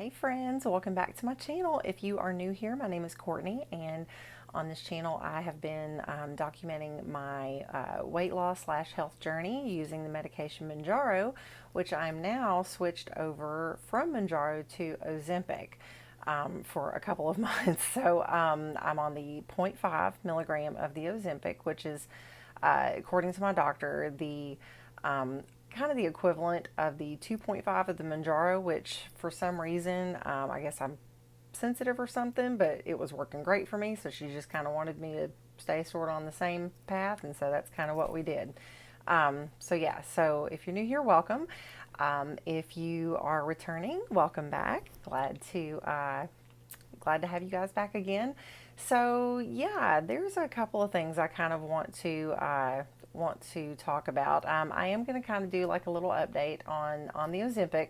Hey friends, welcome back to my channel. If you are new here, my name is Courtney, and on this channel I have been documenting my weight loss slash health journey using the medication Mounjaro, which I'm now switched over from Mounjaro to Ozempic for a couple of months. So I'm on the zero point 0.5 milligram of the Ozempic, which is, according to my doctor, the kind of the equivalent of the 2.5 of the Mounjaro, which for some reason, I guess I'm sensitive or something, but it was working great for me. So she just kind of wanted me to stay sort of on the same path. And so that's kind of what we did. So yeah, so if you're new here, welcome. If you are returning, welcome back. Glad to have you guys back again. So yeah, there's a couple of things I kind of want to talk about. I am going to kind of do like a little update on the Ozempic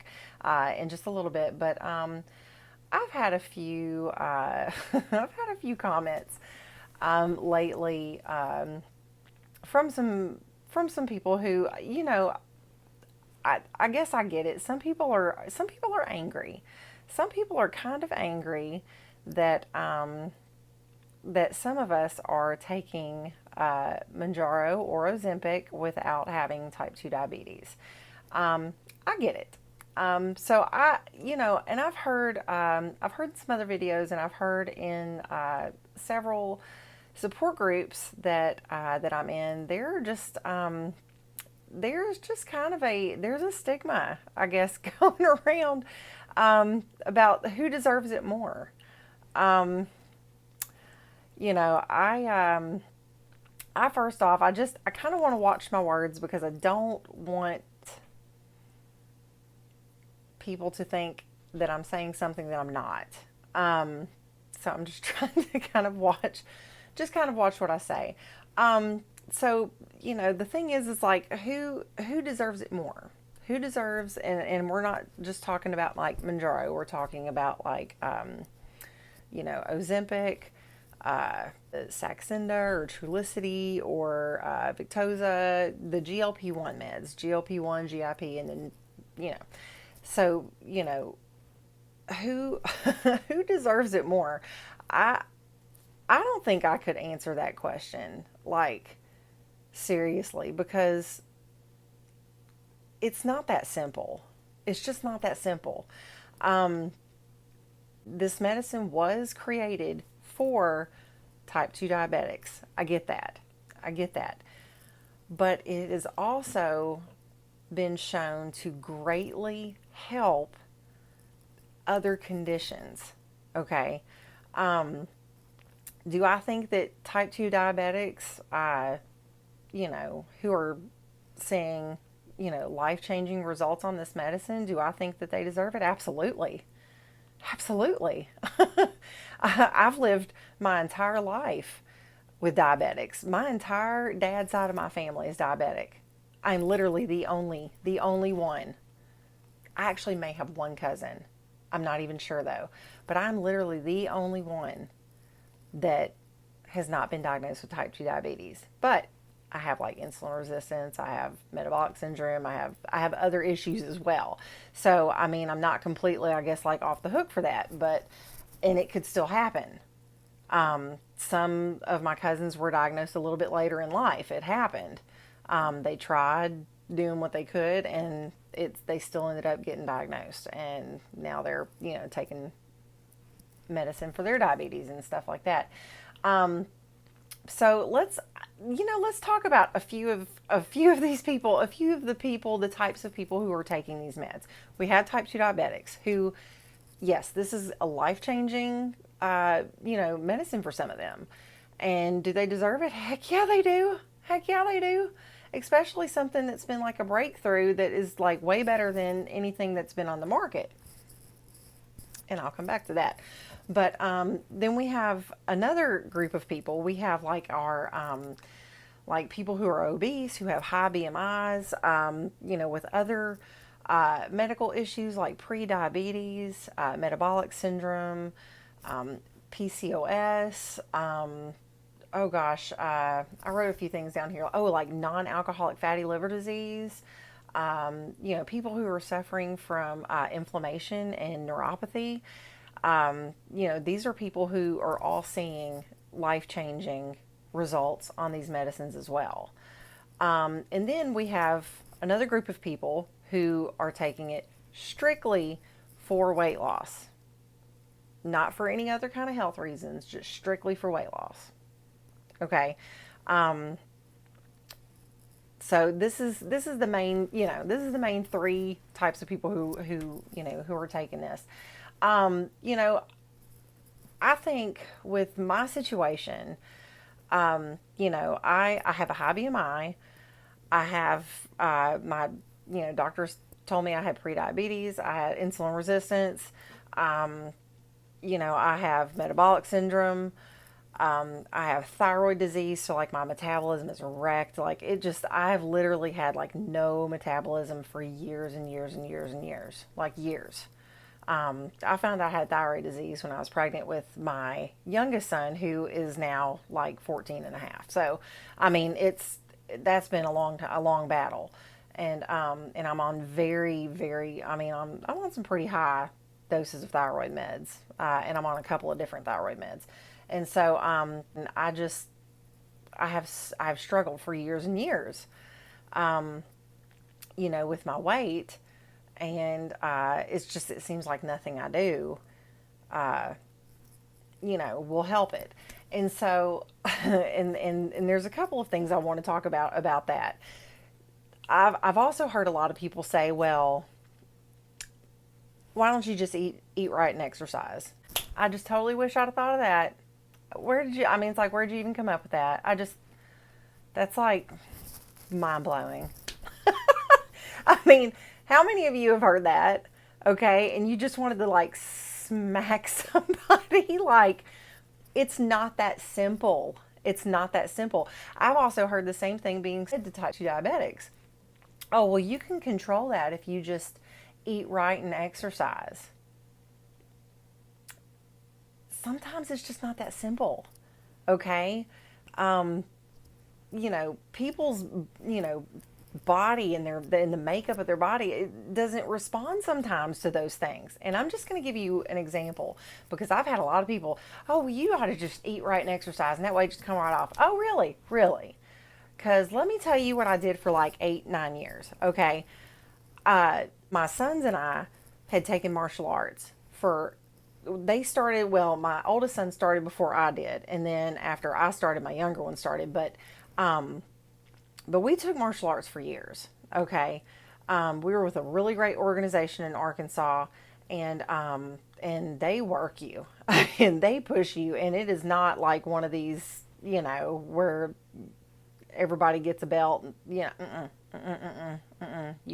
in just a little bit, but I've had a few I've had a few comments lately from some people who, you know, I guess I get it. Some people are angry. Some people are kind of angry that that some of us are taking Mounjaro or Ozempic without having type 2 diabetes. I get it. So you know, and I've heard some other videos, and I've heard in several support groups that that I'm in. There's just kind of there's a stigma, I guess, going around about who deserves it more. Um, you know, I first off, I kind of want to watch my words because I don't want people to think that I'm saying something that I'm not. Um, so I'm just trying to kind of watch what I say. So you know, the thing is like who deserves it more? Who deserves, and we're not just talking about like Mounjaro. We're talking about like you know, Ozempic, Saxenda or Trulicity or Victoza, the GLP-1 meds, GLP-1, GIP, and then, you know, so, you know, who who deserves it more? I I don't think I could answer that question, like, seriously, because it's not that simple. It's just not that simple. Um, this medicine was created for type 2 diabetics. I get that. I get that. But it has also been shown to greatly help other conditions. Okay. Um, do I think that type 2 diabetics, you know, who are seeing, you know, life changing results on this medicine, do I think that they deserve it? Absolutely. Absolutely. I've lived my entire life with diabetics. My entire dad's side of my family is diabetic. I'm literally the only one. I actually may have one cousin. I'm not even sure though. But I'm literally the only one that has not been diagnosed with type 2 diabetes. But I have like insulin resistance, I have metabolic syndrome, I have other issues as well. So, I mean, I'm not completely, I guess, like off the hook for that, but and it could still happen. Some of my cousins were diagnosed a little bit later in life. It happened. They tried doing what they could, and they still ended up getting diagnosed, and now they're, you know, taking medicine for their diabetes and stuff like that. Um, so let's talk about a few of these people, a few of the people, the types of people who are taking these meds. We have type 2 diabetics who, yes, this is a life-changing you know, medicine for some of them. And do they deserve it? Heck yeah, they do. Heck yeah, they do. Especially something that's been like a breakthrough that is like way better than anything that's been on the market. And I'll come back to that. But then we have another group of people. We have like our like people who are obese, who have high BMIs, you know, with other medical issues like pre-diabetes, metabolic syndrome, PCOS. Oh gosh, I wrote a few things down here. Oh, like non-alcoholic fatty liver disease. People who are suffering from inflammation and neuropathy. These are people who are all seeing life-changing results on these medicines as well. And then we have another group of people who are taking it strictly for weight loss, not for any other kind of health reasons, just strictly for weight loss. Okay. Um, so this is the main, this is the main three types of people who are taking this. Um, you know, I think with my situation, I have a high BMI. I have my, doctors told me I had prediabetes. I had insulin resistance. Um, I have metabolic syndrome. I have thyroid disease, so like my metabolism is wrecked. Like I've literally had like no metabolism for years and years and years and years, like years. I found I had thyroid disease when I was pregnant with my youngest son, who is now like 14 and a half. So, I mean, that's been a long battle. And I'm on I'm on some pretty high doses of thyroid meds. And I'm on a couple of different thyroid meds. And so, I've struggled for years and years, with my weight. And it seems like nothing I do, uh, will help it. And so, and there's a couple of things I want to talk about that. I've also heard a lot of people say, well, why don't you just eat right and exercise? I just totally wish I'd have thought of that. It's like, where'd you even come up with that? That's like mind blowing. I mean, how many of you have heard that? Okay. And you just wanted to like smack somebody? Like, it's not that simple. It's not that simple. I've also heard the same thing being said to type 2 diabetics. Oh, well, you can control that if you just eat right and exercise. Sometimes it's just not that simple. Okay. Um, People's, body and the makeup of their body, it doesn't respond sometimes to those things. And I'm just going to give you an example, because I've had a lot of people, oh, well, you ought to just eat right and exercise, and that way just come right off. Oh, really? Really? Because let me tell you what I did for like 8, 9 years. Okay. My sons and I had taken martial arts my oldest son started before I did. And then after I started, my younger one started. But we took martial arts for years. Okay. We were with a really great organization in Arkansas, and they work you and they push you. And it is not like one of these, where everybody gets a belt. You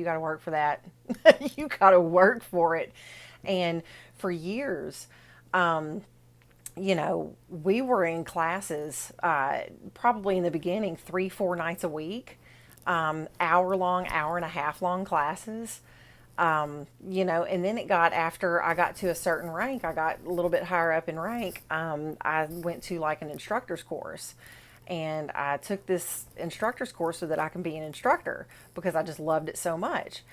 got to work for that. You got to work for it. And for years, we were in classes, probably in the beginning, 3, 4 nights a week, hour and a half long classes. And then after I got to a certain rank, I got a little bit higher up in rank. I went to like an instructor's course, and I took this instructor's course so that I can be an instructor, because I just loved it so much.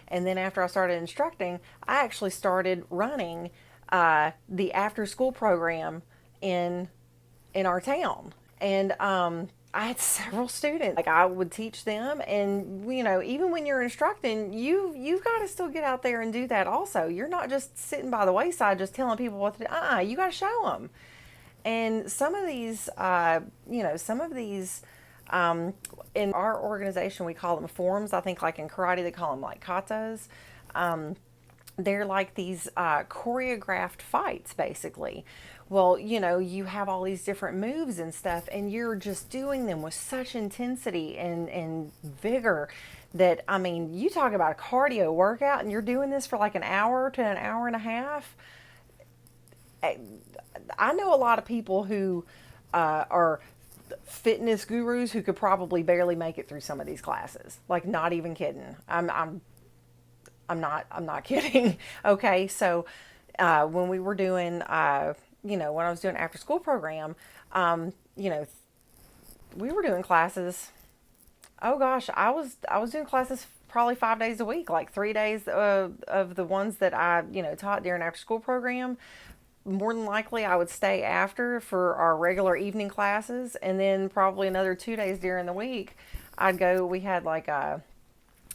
And then after I started instructing, I actually started running the after school program in our town. And I had several students. Like, I would teach them, and even when you're instructing, you've got to still get out there and do that also. You're not just sitting by the wayside just telling people what to do. You got to show them. And some of these, in our organization, we call them forms. I think like in karate, they call them like katas. They're like these choreographed fights, basically. Well, you have all these different moves and stuff, and you're just doing them with such intensity and vigor that, you talk about a cardio workout, and you're doing this for like an hour to an hour and a half. I know a lot of people who are fitness gurus who could probably barely make it through some of these classes. Like, not even kidding. I'm not kidding. Okay, so when we were doing, when I was doing after school program, we were doing classes Oh gosh, I was doing classes probably 5 days a week, like 3 days of the ones that I taught during after school program. More than likely, I would stay after for our regular evening classes, and then probably another 2 days during the week. I'd go. We had like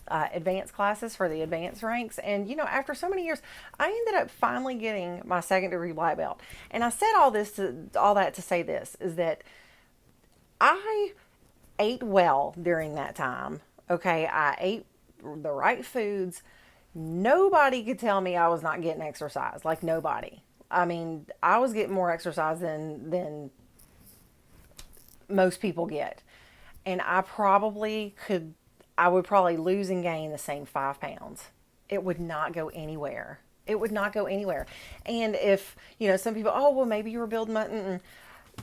advanced classes for the advanced ranks, and after so many years, I ended up finally getting my second degree black belt. And I said all that to say this is that I ate well during that time. Okay, I ate the right foods. Nobody could tell me I was not getting exercise. Like nobody. I mean, I was getting more exercise than most people get. And I would probably lose and gain the same 5 pounds. It would not go anywhere. It would not go anywhere. And if, some people, oh, well, maybe you were building muscle,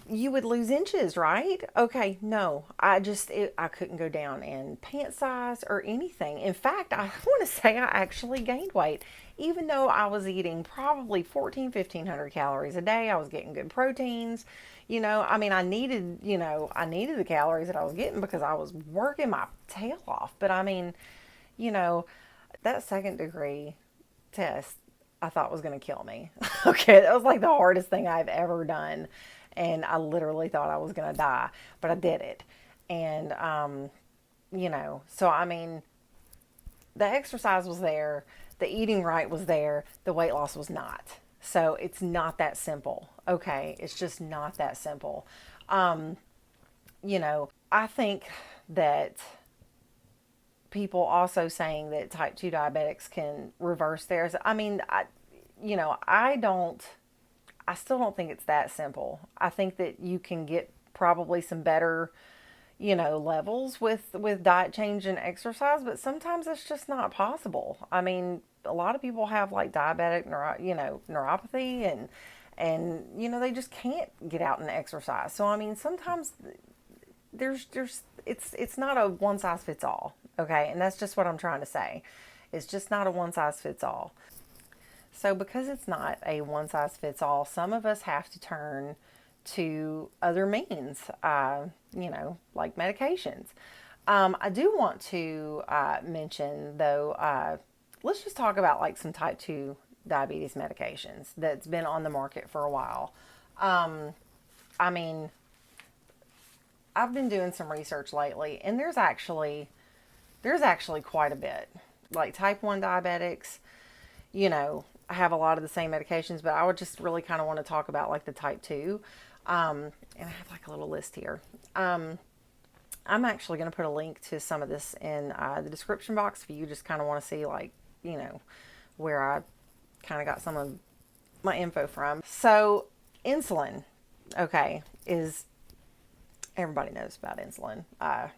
you would lose inches, right? Okay, no, I couldn't go down in pant size or anything. In fact, I want to say I actually gained weight, even though I was eating probably 1,500 calories a day. I was getting good proteins. I mean, I needed the calories that I was getting because I was working my tail off. But I mean, you know, that second degree test I thought was going to kill me. Okay, that was like the hardest thing I've ever done. And I literally thought I was going to die, but I did it. And, so I mean, the exercise was there, the eating right was there, the weight loss was not. So it's not that simple. Okay, it's just not that simple. I think that people also saying that type 2 diabetics can reverse theirs. I mean, I still don't think it's that simple. I think that you can get probably some better, levels with diet change and exercise, but sometimes it's just not possible. I mean, a lot of people have like diabetic, neuropathy and they just can't get out and exercise. So I mean, sometimes it's not a one size fits all. Okay, and that's just what I'm trying to say. It's just not a one size fits all. So because it's not a one size fits all, some of us have to turn to other means, like medications. I do want to mention, though, let's just talk about like some type 2 diabetes medications that's been on the market for a while. I mean, I've been doing some research lately, and there's actually quite a bit. Like type 1 diabetics, have a lot of the same medications, but I would just really kind of want to talk about like the type 2. And I have like a little list here. I'm actually going to put a link to some of this in the description box if you just kind of want to see like, where I kind of got some of my info from. So insulin, okay, is everybody knows about insulin.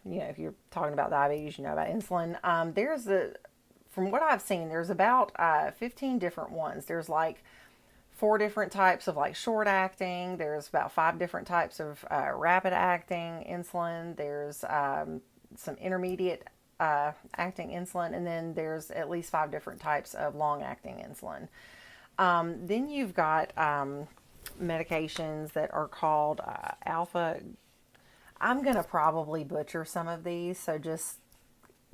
If you're talking about diabetes, you know about insulin. From what I've seen, there's about 15 different ones. There's like 4 different types of like short acting. There's about 5 different types of rapid acting insulin. There's some intermediate acting insulin, and then there's at least 5 different types of long acting insulin. Then you've got medications that are called alpha. I'm going to probably butcher some of these, so just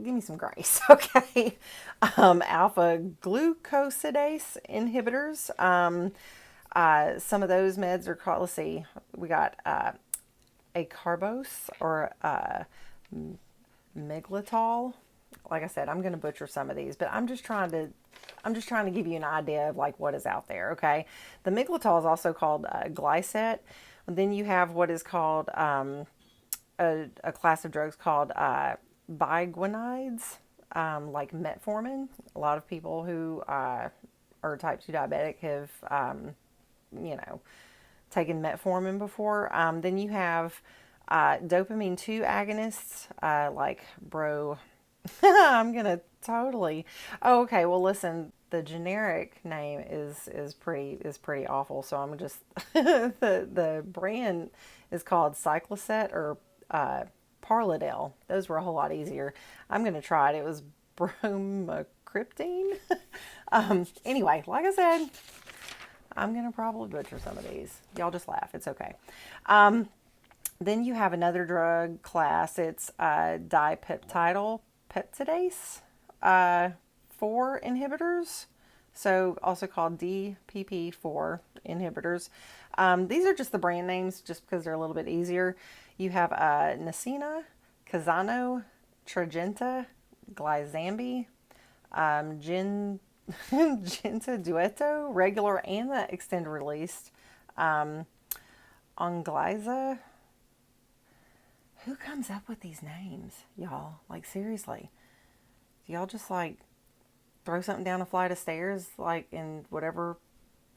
give me some grace, okay? Alpha glucosidase inhibitors. Some of those meds are called, let's see, we got acarbose or miglitol. Like I said, I'm going to butcher some of these, but I'm just trying to give you an idea of like what is out there, okay? The miglitol is also called glycet. And then you have what is called a class of drugs called biguanides, like metformin. A lot of people who are type 2 diabetic have, taken metformin before. Then you have dopamine 2 agonists, like I'm going to totally. Oh, okay. Well, listen, the generic name is pretty awful. So I'm just, the brand is called Cyclocet or Parladel. Those were a whole lot easier. I'm going to try it. It was bromocriptine. Anyway, like I said, I'm going to probably butcher some of these. Y'all just laugh. It's okay. Then you have another drug class. It's dipeptidyl peptidase 4 inhibitors, so also called DPP4 inhibitors. These are just the brand names just because they're a little bit easier. You have Nasina, Kazano, Tragenta, Glyzambi, Genta Duetto, regular and the extended release, Onglyza. Who comes up with these names, y'all? Like, seriously. Do y'all just, like, throw something down a flight of stairs, like, and whatever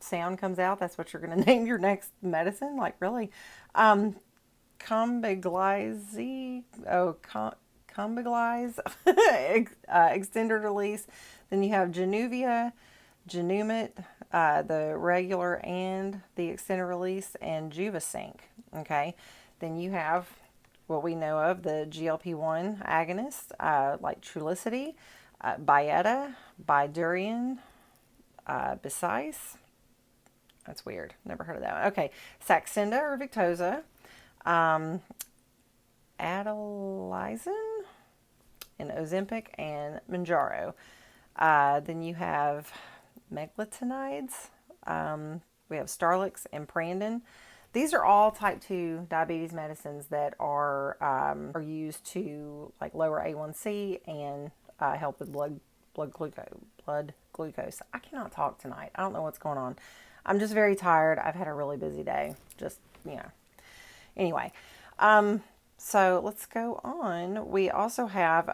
sound comes out, that's what you're going to name your next medicine? Like, really? Combiglize, Combiglize, extended release. Then you have Januvia, Janumit, the regular and the extended release, and Juvasync. Okay. Then you have what we know of, the GLP-1 agonists, like Trulicity, Byetta, Bidurian, Besice. That's weird. Never heard of that one. Okay. Saxenda or Victoza, Adalizin, and Ozempic, and Manjaro. Then you have meglitinides. We have Starlix and Prandon. These are all type 2 diabetes medicines that are used to like lower A1C and help with blood glucose. I cannot talk tonight. I don't know what's going on. I'm just very tired. I've had a really busy day. Just, you know. Anyway, so let's go on. We also have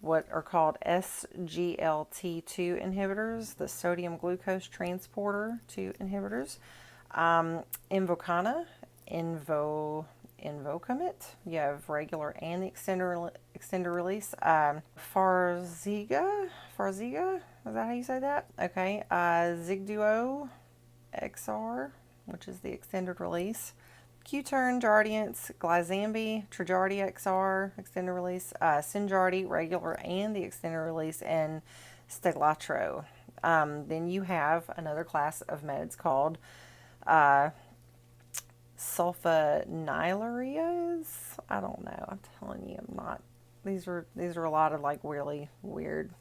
what are called SGLT2 inhibitors, the sodium glucose transporter 2 inhibitors. Invokana, Invocamit. You have regular and the extended release. Farziga, is that how you say that? Okay. Zigduo XR, which is the extended release. Qturn, Jardiance, Glyzambi, Trajardi XR, extended release, Synjardi, regular and the extended release, and Steglatro. Then you have another class of meds called sulfonylurias. I don't know. I'm telling you, I'm not. These are a lot of like really weird,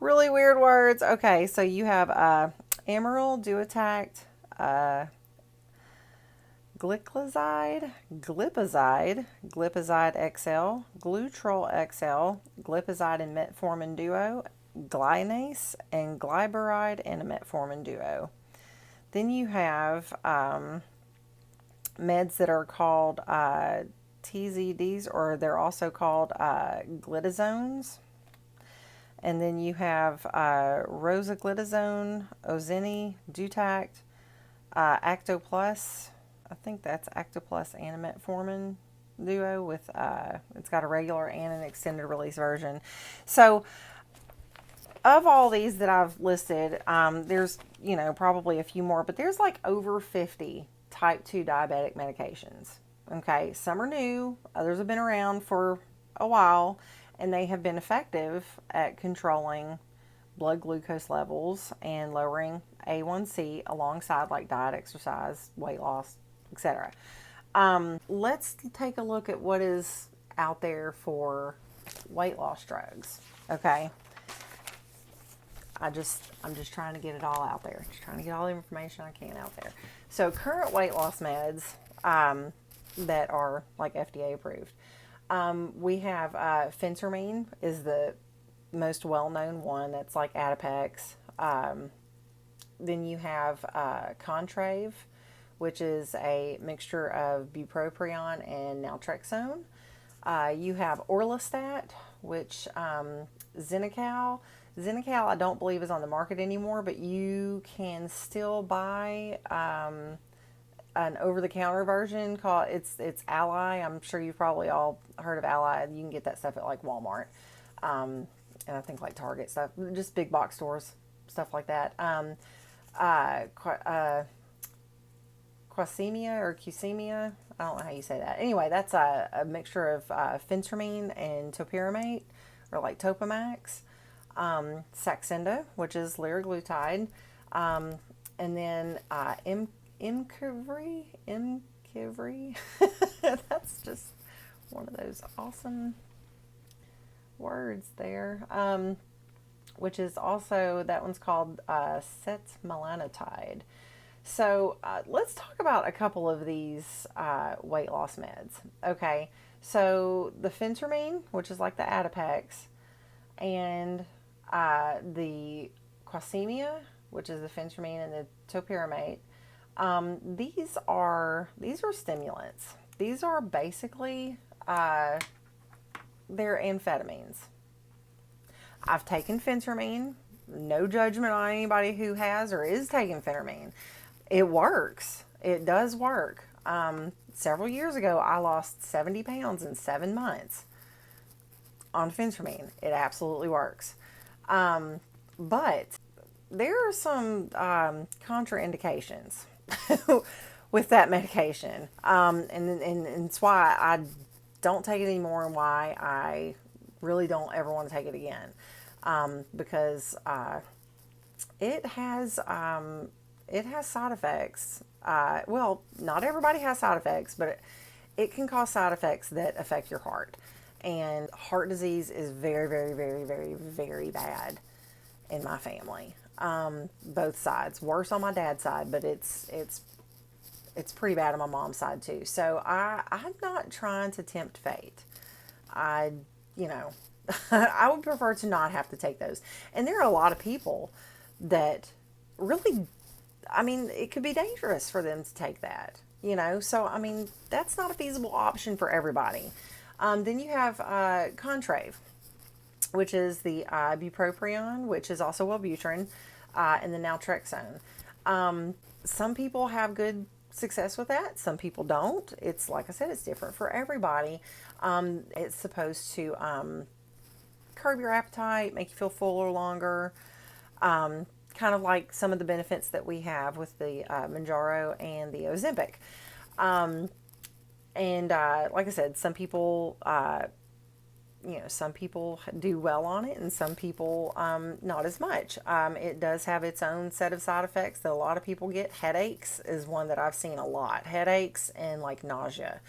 really weird words. Okay, so you have Amaryl, Duotact, Glipizide XL, Glutrol XL, Glipizide and metformin duo, Glynase, and Glyburide and a metformin duo. Then you have meds that are called TZDs, or they're also called glitazones. And then you have rosiglitazone, Ozeni, Dutact, Actoplus. I think that's Actoplus and a metformin duo with, it's got a regular and an extended release version. So of all these that I've listed, there's, you know, probably a few more, but there's like over 50 type 2 diabetic medications. Okay. Some are new, others have been around for a while, and they have been effective at controlling blood glucose levels and lowering A1C alongside like diet, exercise, weight loss, etc. Let's take a look at what is out there for weight loss drugs. Okay. I'm just trying to get it all out there. Just trying to get all the information I can out there. So current weight loss meds that are like FDA approved. We have phentermine is the most well-known one. That's like Adipex. Then you have Contrave, which is a mixture of bupropion and naltrexone. You have Orlistat, which Xenical. Xenical, I don't believe is on the market anymore, but you can still buy an over-the-counter version called it's Ally. I'm sure you've probably all heard of Ally. You can get that stuff at like Walmart, and I think like Target stuff, just big box stores, stuff like that. Quasemia or Cusemia, I don't know how you say that. Anyway, that's a mixture of phentermine and topiramate, or like Topamax. Saxenda, which is liraglutide, and then Imcivree, Imkivry. That's just one of those awesome words there. Which is also, that one's called setmelanotide. So let's talk about a couple of these weight loss meds. Okay, so the phentermine, which is like the Adipex, and the quasemia, which is the phentermine, and the topiramate. These are stimulants. These are basically they're amphetamines. I've taken phentermine. No judgment on anybody who has or is taking phentermine. It works. It does work. Several years ago, I lost 70 pounds in 7 months on phentermine. It absolutely works. But there are some contraindications with that medication. And it's why I don't take it anymore, and why I really don't ever want to take it again. Because it has side effects. Well, not everybody has side effects, but it can cause side effects that affect your heart. And heart disease is very, very, very, very, very bad in my family. Both sides. Worse on my dad's side, but it's pretty bad on my mom's side too. So I'm not trying to tempt fate. I would prefer to not have to take those. And there are a lot of people that really, it could be dangerous for them to take that, So, that's not a feasible option for everybody. Then you have Contrave, which is the bupropion, which is also Wellbutrin, and the naltrexone. Some people have good success with that. Some people don't. It's, like I said, it's different for everybody. It's supposed to curb your appetite, make you feel fuller longer. Kind of like some of the benefits that we have with the Mounjaro and the Ozempic. Like I said, some people, some people do well on it, and some people not as much. It does have its own set of side effects that a lot of people get. Headaches is one that I've seen a lot. Headaches and like nausea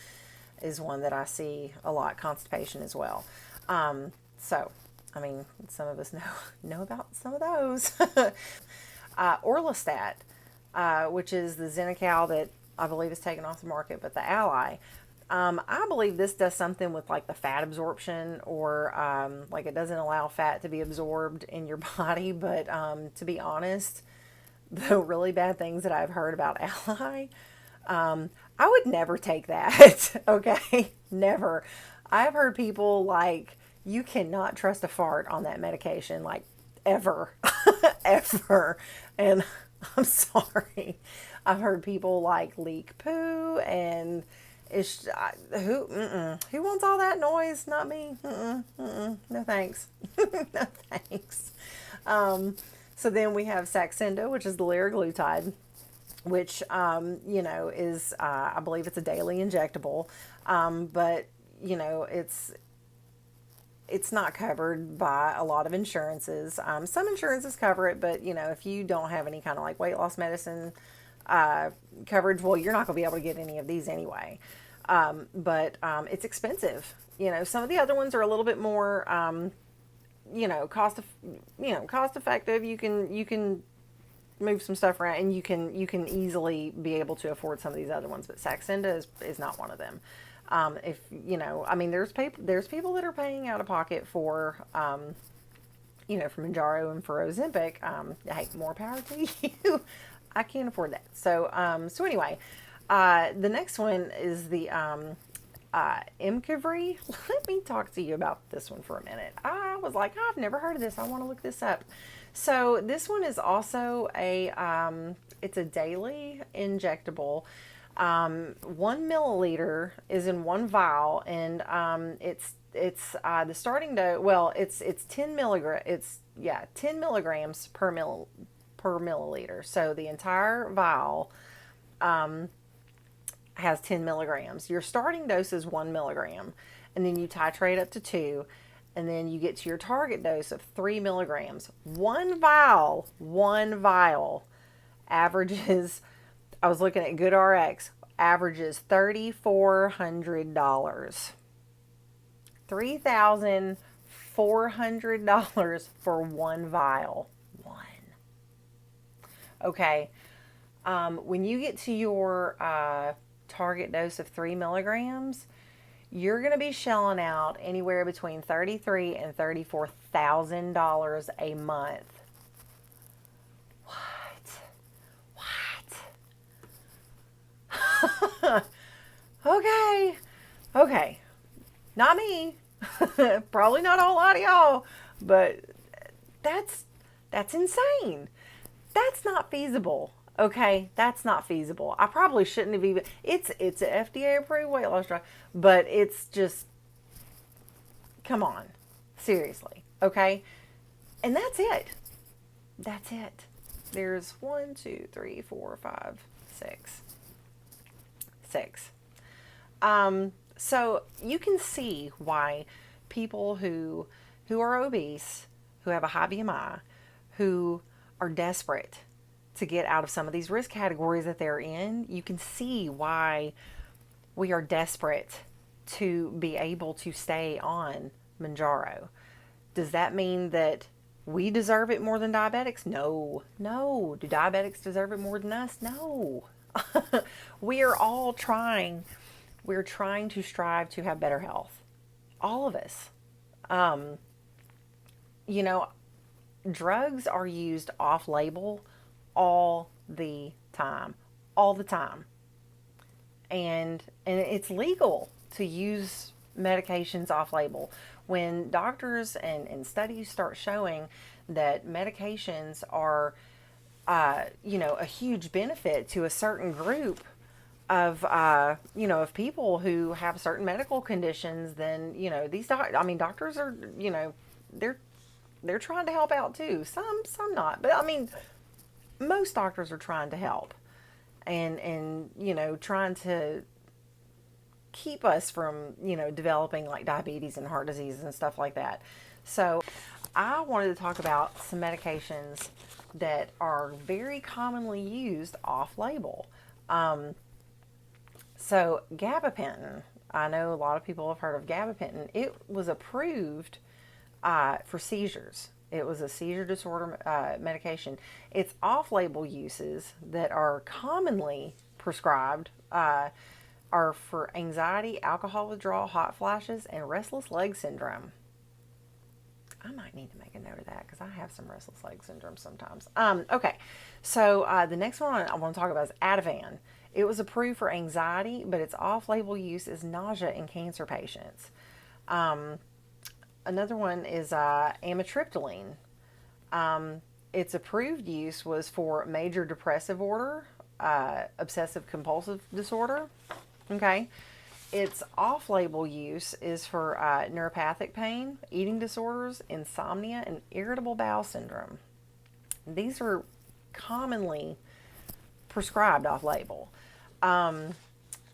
is one that I see a lot. Constipation as well. Some of us know about some of those. Orlistat, which is the Xenical that I believe is taken off the market, but the Ally. I believe this does something with like the fat absorption, or like it doesn't allow fat to be absorbed in your body. But to be honest, the really bad things that I've heard about Ally, I would never take that. Okay, never. I've heard people like, you cannot trust a fart on that medication, like ever, ever. And I'm sorry. I've heard people like leak poo, and it's who wants all that noise? Not me. No thanks. No thanks. So then we have Saxenda, which is the liraglutide, which is I believe it's a daily injectable, but it's not covered by a lot of insurances. Some insurances cover it, but if you don't have any kind of like weight loss medicine coverage, well, you're not going to be able to get any of these anyway. But it's expensive. Some of the other ones are a little bit more, cost effective. You can move some stuff around, and you can easily be able to afford some of these other ones. But Saxenda is not one of them. There's people that are paying out of pocket for, for Mounjaro and for Ozempic. Hey, more power to you. I can't afford that. So anyway, the next one is the Imkivry. Let me talk to you about this one for a minute. I was like, I've never heard of this. I want to look this up. So this one is also it's a daily injectable. 1 milliliter is in one vial, and it's the starting dose. Well, it's 10 milligram. It's 10 milligrams per milliliter. So the entire vial has 10 milligrams. Your starting dose is 1 milligram, and then you titrate up to 2, and then you get to your target dose of 3 milligrams. One vial averages, I was looking at GoodRx, averages $3,400. $3,400 for one vial. One. Okay. When you get to your target dose of 3 milligrams, you're going to be shelling out anywhere between $33,000 and $34,000 a month. What? Okay. Okay. Not me. Probably not a whole lot of y'all, but that's insane. That's not feasible. Okay, that's not feasible. I probably shouldn't have even. It's an FDA approved weight loss drug, but it's just, come on, seriously. Okay, and that's it. That's it. There's 1, 2, 3, 4, 5, 6. So you can see why people who are obese, who have a high BMI, who are desperate to get out of some of these risk categories that they're in, you can see why we are desperate to be able to stay on Mounjaro. Does that mean that we deserve it more than diabetics? No. No. Do diabetics deserve it more than us? No. We are all trying. We're trying to strive to have better health. All of us. You know, drugs are used off-label all the time. All the time. And it's legal to use medications off-label. When doctors and studies start showing that medications are, a huge benefit to a certain group of, of people who have certain medical conditions, then, doctors are, they're trying to help out too. Some not, but most doctors are trying to help and trying to keep us from, developing like diabetes and heart disease and stuff like that. So I wanted to talk about some medications that are very commonly used off-label. So gabapentin, I know a lot of people have heard of gabapentin. It was approved for seizures. It was a seizure disorder medication. Its off-label uses that are commonly prescribed are for anxiety, alcohol withdrawal, hot flashes, and restless leg syndrome. I might need to make a note of that because I have some restless leg syndrome sometimes. Okay, so the next one I want to talk about is Ativan. It was approved for anxiety, but its off-label use is nausea in cancer patients. Another one is amitriptyline. Its approved use was for major depressive order, obsessive compulsive disorder. Okay. Its off-label use is for neuropathic pain, eating disorders, insomnia, and irritable bowel syndrome. These are commonly prescribed off-label.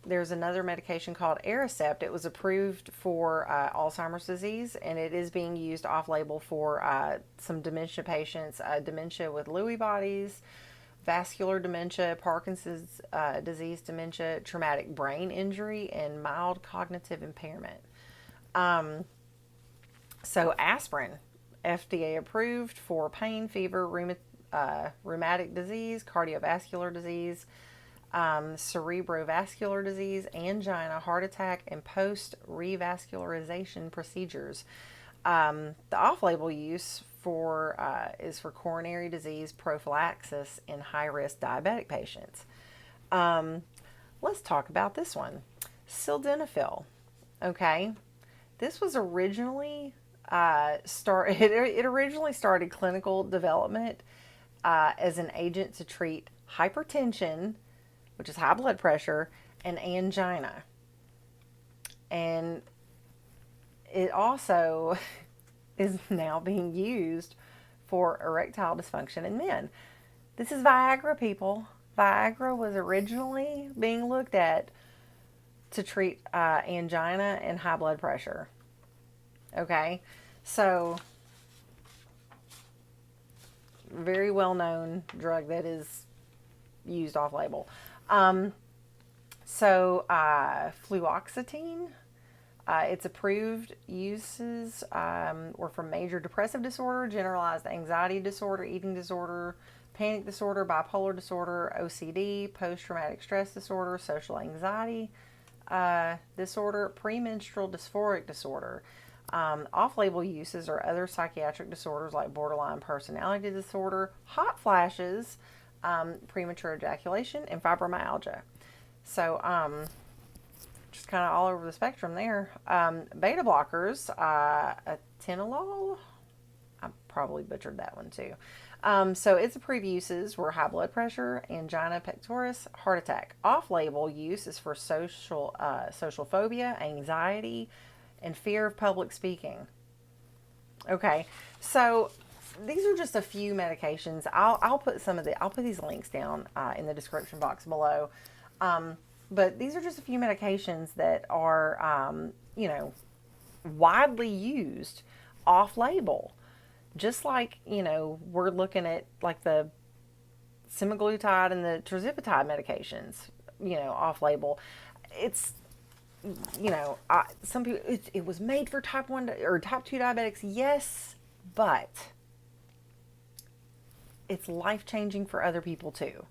There's another medication called Aricept. It was approved for Alzheimer's disease, and it is being used off-label for some dementia patients, dementia with Lewy bodies, vascular dementia, Parkinson's disease dementia, traumatic brain injury, and mild cognitive impairment. So aspirin, FDA approved for pain, fever, rheumatic disease, cardiovascular disease, cerebrovascular disease, angina, heart attack, and post-revascularization procedures. The off-label use is for coronary disease prophylaxis in high-risk diabetic patients. Let's talk about this one, sildenafil. Okay, this was originally it originally started clinical development as an agent to treat hypertension, which is high blood pressure, and angina. And it also is now being used for erectile dysfunction in men. This is Viagra, people. Viagra was originally being looked at to treat angina and high blood pressure. Okay, so very well known drug that is used off label. So, fluoxetine, its approved uses were for major depressive disorder, generalized anxiety disorder, eating disorder, panic disorder, bipolar disorder, OCD, post-traumatic stress disorder, social anxiety disorder, premenstrual dysphoric disorder. Off-label uses are other psychiatric disorders like borderline personality disorder, hot flashes, premature ejaculation, and fibromyalgia. So, just kind of all over the spectrum there. Beta blockers, atenolol, I probably butchered that one too. So its approved uses were high blood pressure, angina pectoris, heart attack. Off-label use is for social phobia, anxiety, and fear of public speaking. Okay, so these are just a few medications. I'll put I'll put these links down in the description box below. But these are just a few medications that are, widely used off label. Just like, we're looking at like the semaglutide and the tirzepatide medications, off label. It's, some people, it was made for type 1 or type 2 diabetics, yes, but it's life changing for other people too.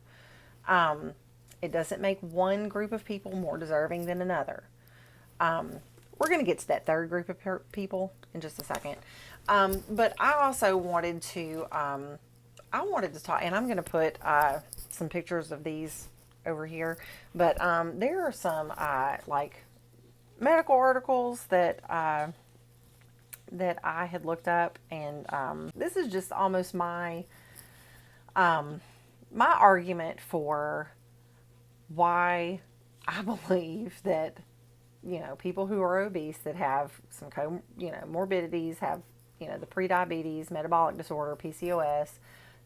It doesn't make one group of people more deserving than another. We're going to get to that third group of people in just a second. But I also wanted to, talk, and I'm going to put some pictures of these over here. But there are some like medical articles that I had looked up, and this is just almost my argument for why I believe that, people who are obese that have some morbidities, have, the prediabetes, metabolic disorder, PCOS,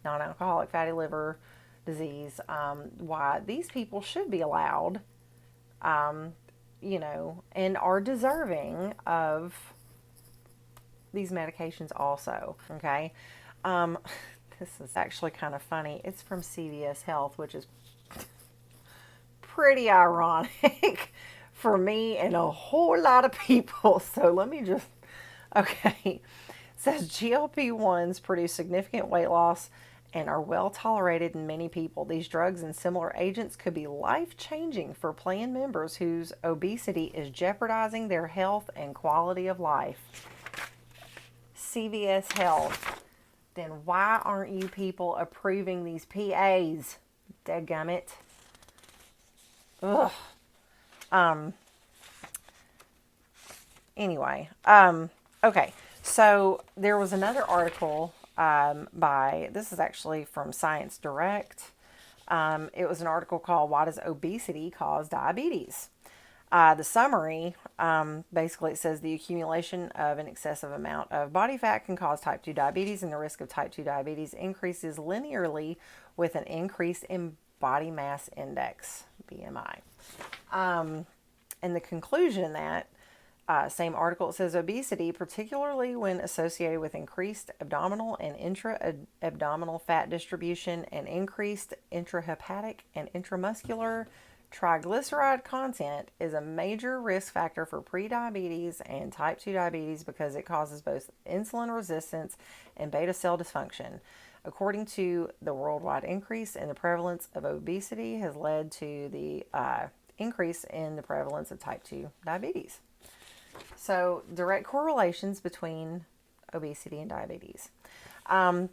non-alcoholic fatty liver disease, why these people should be allowed, and are deserving of these medications also. Okay. This is actually kind of funny. It's from CVS Health, which is pretty ironic for me and a whole lot of people. So let me just, okay. It says GLP-1s produce significant weight loss and are well tolerated in many people. These drugs and similar agents could be life-changing for plan members whose obesity is jeopardizing their health and quality of life. CVS Health. Then why aren't you people approving these PAs? Dadgummit. Ugh. Anyway, okay. So there was another article this is actually from Science Direct. It was an article called "Why Does Obesity Cause Diabetes?" The summary, basically it says the accumulation of an excessive amount of body fat can cause type 2 diabetes, and the risk of type 2 diabetes increases linearly with an increase in body mass index, BMI. And the conclusion in that same article, it says obesity, particularly when associated with increased abdominal and intra-abdominal fat distribution and increased intrahepatic and intramuscular triglyceride content, is a major risk factor for prediabetes and type 2 diabetes because it causes both insulin resistance and beta cell dysfunction. According to the worldwide increase in the prevalence of obesity has led to the increase in the prevalence of type 2 diabetes. So, direct correlations between obesity and diabetes. Then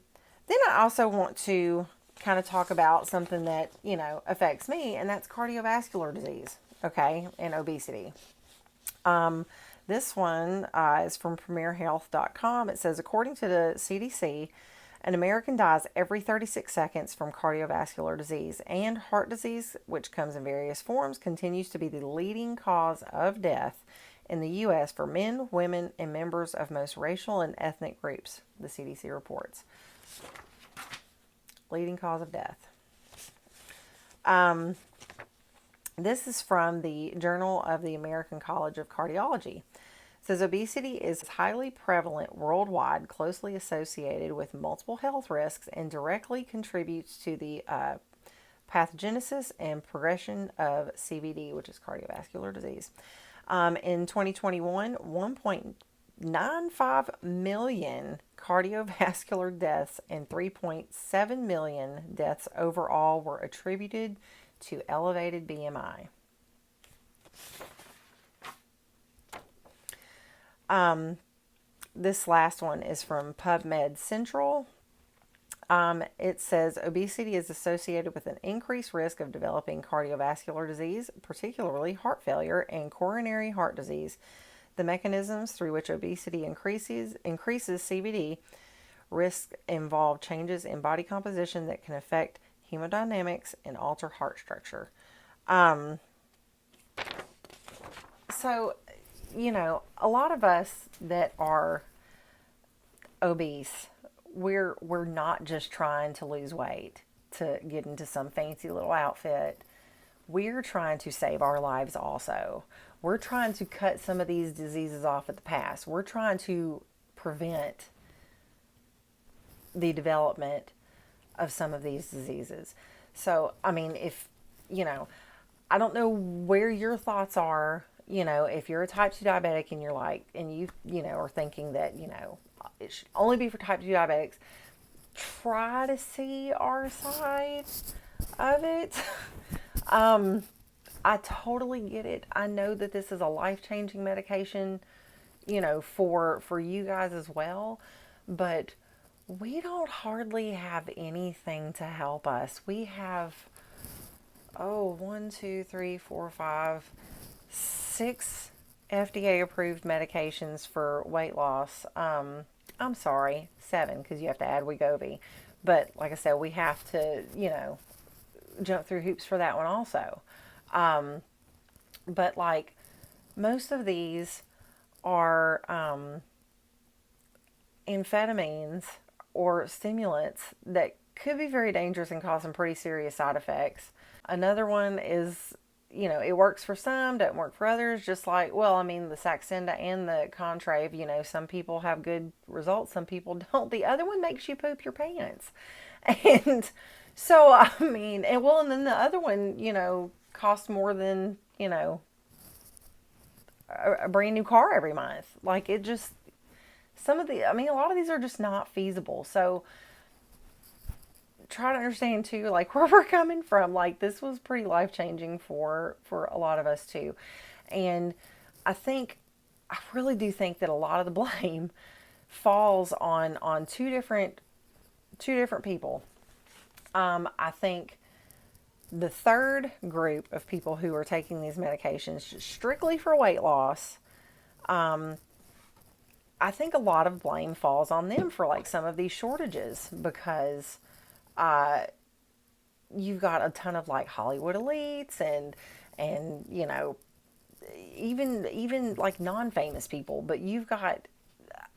I also want to kind of talk about something that, affects me, and that's cardiovascular disease, okay, and obesity. This one is from premierhealth.com. It says, according to the CDC, an American dies every 36 seconds from cardiovascular disease, and heart disease, which comes in various forms, continues to be the leading cause of death in the U.S. for men, women, and members of most racial and ethnic groups, the CDC reports. Leading cause of death. This is from the Journal of the American College of Cardiology. It says obesity is highly prevalent worldwide, closely associated with multiple health risks, and directly contributes to the pathogenesis and progression of CVD, which is cardiovascular disease. In 2021, 1.95 million cardiovascular deaths and 3.7 million deaths overall were attributed to elevated BMI. This last one is from PubMed Central. It says obesity is associated with an increased risk of developing cardiovascular disease, particularly heart failure and coronary heart disease. The mechanisms through which obesity increases CVD risk involve changes in body composition that can affect hemodynamics and alter heart structure. So, a lot of us that are obese, we're not just trying to lose weight to get into some fancy little outfit. We're trying to save our lives also. We're trying to cut some of these diseases off at the pass. We're trying to prevent the development of some of these diseases. So, I mean, if, I don't know where your thoughts are, if you're a type 2 diabetic and you're like, and you are thinking that, it should only be for type 2 diabetics, try to see our side of it. I totally get it. I know that this is a life-changing medication, for you guys as well, but we don't hardly have anything to help us. We have, 6 FDA-approved medications for weight loss. I'm sorry, 7, because you have to add Wegovy. But like I said, we have to, jump through hoops for that one also. But like most of these are amphetamines or stimulants that could be very dangerous and cause some pretty serious side effects. Another one is, it works for some, doesn't work for others. Just like, the Saxenda and the Contrave, some people have good results, some people don't. The other one makes you poop your pants. And so, and then the other one, costs more than, a brand new car every month. Like it just, a lot of these are just not feasible. So try to understand too, like where we're coming from. Like this was pretty life-changing for a lot of us too. And I really do think that a lot of the blame falls on two different people. I think the third group of people who are taking these medications strictly for weight loss, I think a lot of blame falls on them for like some of these shortages, because you've got a ton of like Hollywood elites and even like non-famous people, but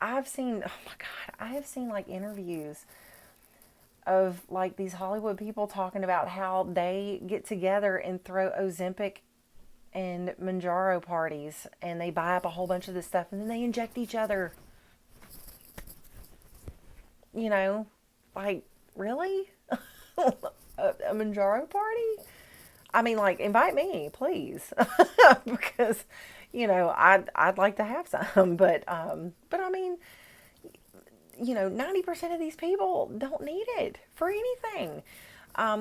I have seen like interviews of like these Hollywood people talking about how they get together and throw Ozempic and Manjaro parties, and they buy up a whole bunch of this stuff and then they inject each other. Like really? a Manjaro party? Like invite me, please. Because, I'd like to have some, but 90% of these people don't need it for anything.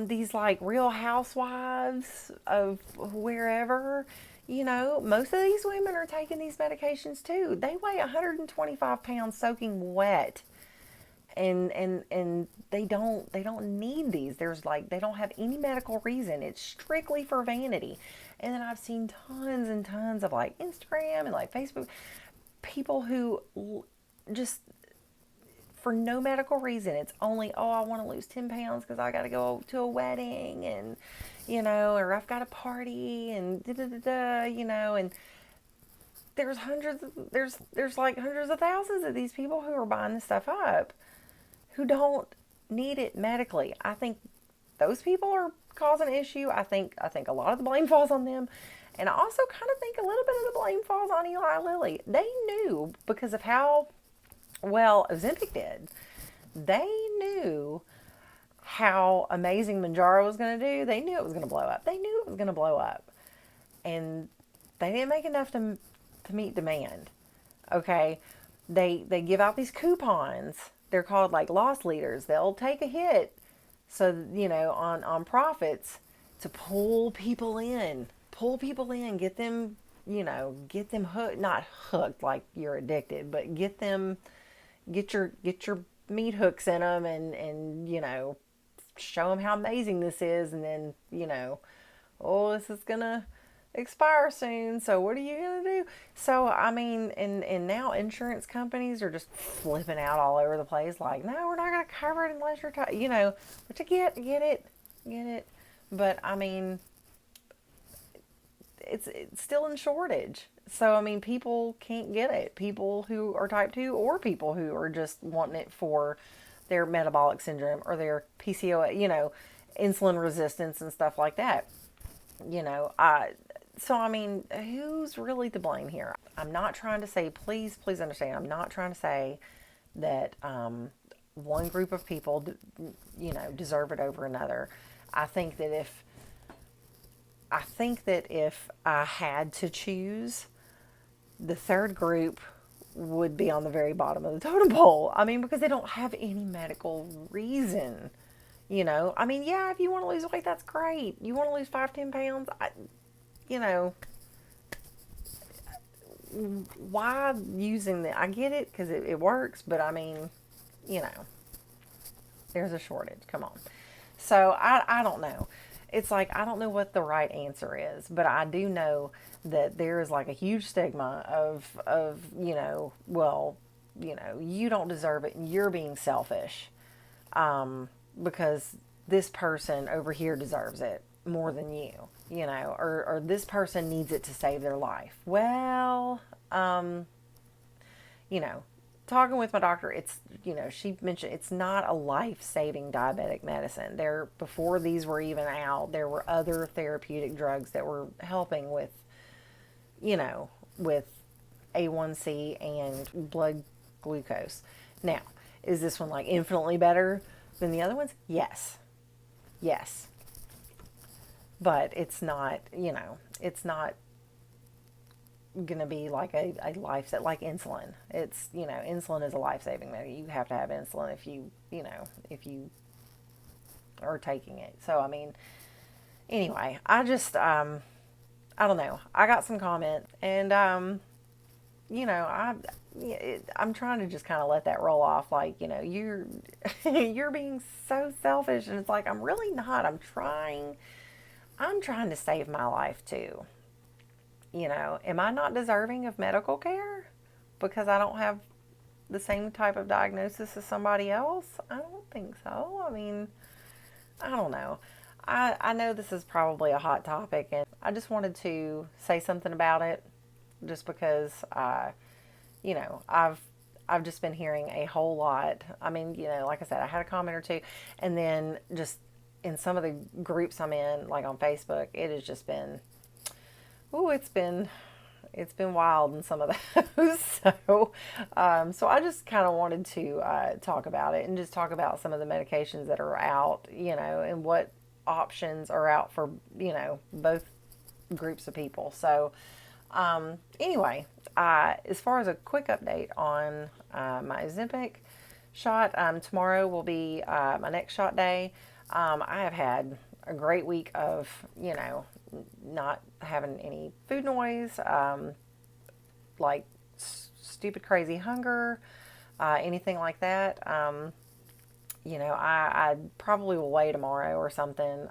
These like Real Housewives of wherever, most of these women are taking these medications too. They weigh 125 pounds soaking wet. And they don't need these. They don't have any medical reason. It's strictly for vanity. And then I've seen tons and tons of like Instagram and like Facebook people who just for no medical reason. It's only, I want to lose 10 pounds because I got to go to a wedding and, or I've got a party and and there's like hundreds of thousands of these people who are buying this stuff up who don't need it medically. I think those people are causing an issue. I think a lot of the blame falls on them. And I also kind of think a little bit of the blame falls on Eli Lilly. They knew, because of how well Ozempic did, they knew how amazing Manjaro was going to do, they knew it was going to blow up. They knew it was going to blow up. And they didn't make enough to meet demand. Okay? They give out these coupons. They're called like loss leaders. They'll take a hit, so, you know, on profits, to pull people in. Pull people in. Get them, you know, get them hooked. Not hooked like you're addicted, but get your meat hooks in them, and you know, show them how amazing this is, and then, you know, oh, this is gonna expire soon, so what are you gonna do? So I mean, and now insurance companies are just flipping out all over the place, like, no, we're not gonna cover it unless you're you know, which I get it, but I mean, it's still in shortage. So I mean, people can't get it. People who are type 2, or people who are just wanting it for their metabolic syndrome or their PCOS, you know, insulin resistance and stuff like that. You know, so I mean, who's really to blame here? I'm not trying to say, please understand, I'm not trying to say that one group of people, you know, deserve it over another. I think that if I had to choose, the third group would be on the very bottom of the totem pole. I mean, because they don't have any medical reason. You know, I mean, yeah, if you want to lose weight, that's great. You want to lose 5-10 pounds, you know, why using the, I get it because it works, but I mean, you know, there's a shortage. Come on. So I don't know. It's like, I don't know what the right answer is, but I do know that there is like a huge stigma of, you know, well, you know, you don't deserve it and you're being selfish, because this person over here deserves it more than you, you know, or this person needs it to save their life. Well, you know, talking with my doctor, it's, you know, she mentioned it's not a life-saving diabetic medicine. There, before these were even out, there were other therapeutic drugs that were helping with, you know, with A1C and blood glucose. Now, is this one like infinitely better than the other ones? Yes. Yes. But it's not, you know, it's not going to be like a life set like insulin. It's, you know, insulin is a life-saving medicine. You have to have insulin if you, you know, if you are taking it. So, I mean, anyway, I just, I don't know. I got some comment, and, you know, I'm trying to just kind of let that roll off. Like, you know, you're being so selfish, and it's like, I'm really not. I'm trying to save my life too. You know, am I not deserving of medical care because I don't have the same type of diagnosis as somebody else? I don't think so. I mean, I don't know. I know this is probably a hot topic, and I just wanted to say something about it, just because, you know, I've just been hearing a whole lot. I mean, you know, like I said, I had a comment or two, and then just in some of the groups I'm in, like on Facebook, it has just been, ooh, it's been wild in some of those. So, so I just kind of wanted to talk about it, and just talk about some of the medications that are out, you know, and what options are out for, you know, both groups of people. So, anyway, as far as a quick update on my Ozempic shot, tomorrow will be my next shot day. I have had a great week of, you know, not having any food noise, like stupid crazy hunger, anything like that. You know, I probably will weigh tomorrow or something,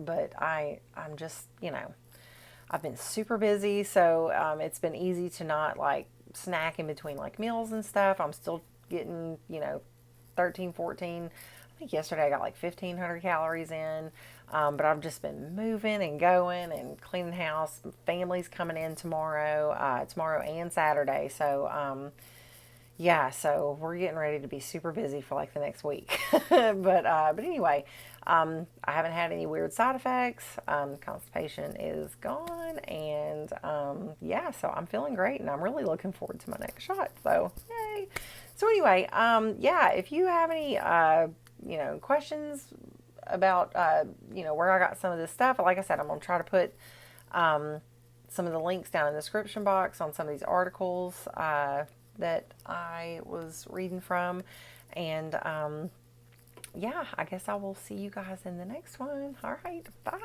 but I'm just, you know, I've been super busy, so it's been easy to not like snack in between like meals and stuff. I'm still getting, you know, 13, 14. I think yesterday I got like 1,500 calories in, but I've just been moving and going and cleaning the house. Family's coming in tomorrow and Saturday, so yeah, so we're getting ready to be super busy for like the next week. But anyway, I haven't had any weird side effects. Constipation is gone, and yeah, so I'm feeling great, and I'm really looking forward to my next shot. So yay! So anyway, yeah, if you have any you know, questions about, where I got some of this stuff. Like I said, I'm going to try to put some of the links down in the description box on some of these articles that I was reading from. And yeah, I guess I will see you guys in the next one. All right, bye.